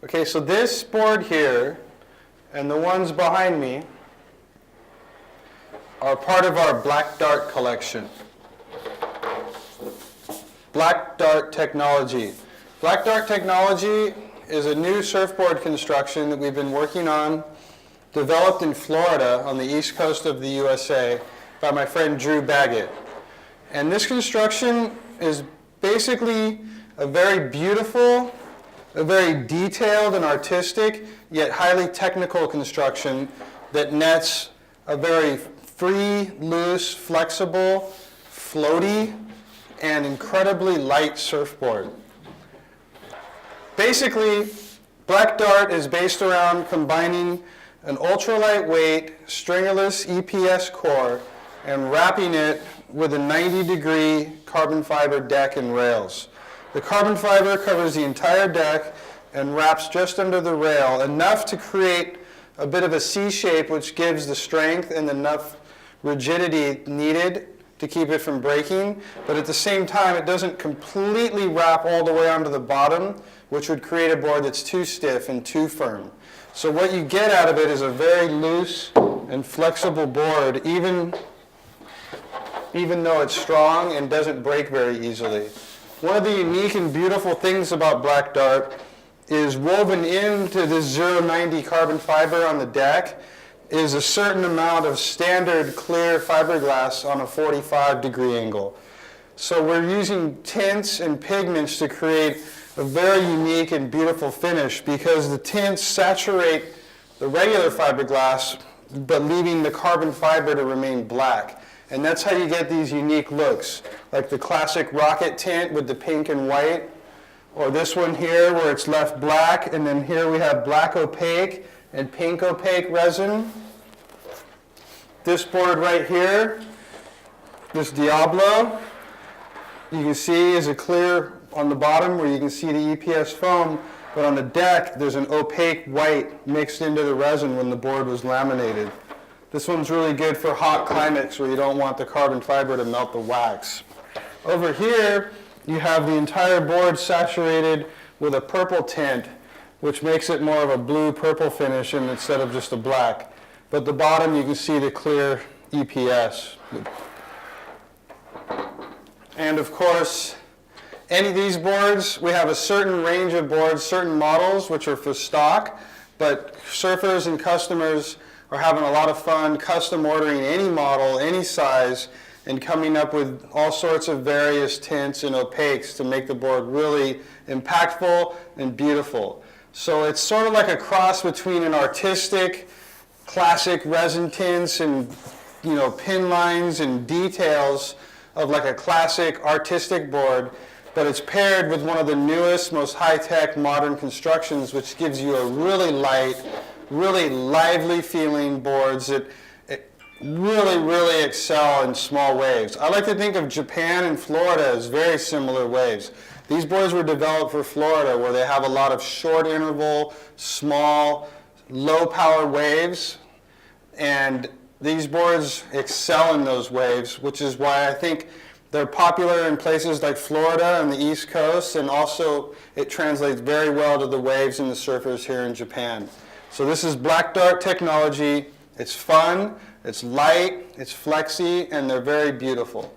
Okay, so this board here and the ones behind me are part of our Black Dart collection. Black Dart technology. Black Dart technology is a new surfboard construction that we've been working on, developed in Florida on the east coast of the USA by my friend Drew Baggett. And this construction is basically a very beautiful, a very detailed and artistic, yet highly technical construction that nets a very free, loose, flexible, floaty, and incredibly light surfboard. Basically, Black Dart is based around combining an ultra-lightweight, stringerless EPS core and wrapping it with a 90-degree carbon fiber deck and rails. The carbon fiber covers the entire deck and wraps just under the rail, enough to create a bit of a C shape, which gives the strength and enough rigidity needed to keep it from breaking, but at the same time it doesn't completely wrap all the way onto the bottom, which would create a board that's too stiff and too firm. So what you get out of it is a very loose and flexible board, even though it's strong and doesn't break very easily. One of the unique and beautiful things about Black Dart is woven into this 090 carbon fiber on the deck is a certain amount of standard clear fiberglass on a 45-degree angle. So we're using tints and pigments to create a very unique and beautiful finish because the tints saturate the regular fiberglass but leaving the carbon fiber to remain black. And that's how you get these unique looks, like the classic rocket tint with the pink and white, or this one here where it's left black, and then here we have black opaque and pink opaque resin. This board right here, this Diablo, you can see is a clear on the bottom where you can see the EPS foam, but on the deck there's an opaque white mixed into the resin when the board was laminated. This one's really good for hot climates where you don't want the carbon fiber to melt the wax. Over here, you have the entire board saturated with a purple tint, which makes it more of a blue-purple finish instead of just a black. But at the bottom, you can see the clear EPS. And of course, any of these boards, we have a certain range of boards, certain models, which are for stock, but surfers and customers are having a lot of fun custom ordering any model, any size, and coming up with all sorts of various tints and opaques to make the board really impactful and beautiful. So it's sort of like a cross between an artistic, classic resin tints and pin lines and details of like a classic artistic board, but it's paired with one of the newest, most high-tech modern constructions, which gives you a really light, really lively feeling boards that really excel in small waves. I like to think of Japan and Florida as very similar waves. These boards were developed for Florida where they have a lot of short interval, small, low power waves, and these boards excel in those waves, which is why I think they're popular in places like Florida and the East Coast, and also it translates very well to the waves and the surfers here in Japan. So this is Black Dart technology. It's fun, it's light, it's flexy, and they're very beautiful.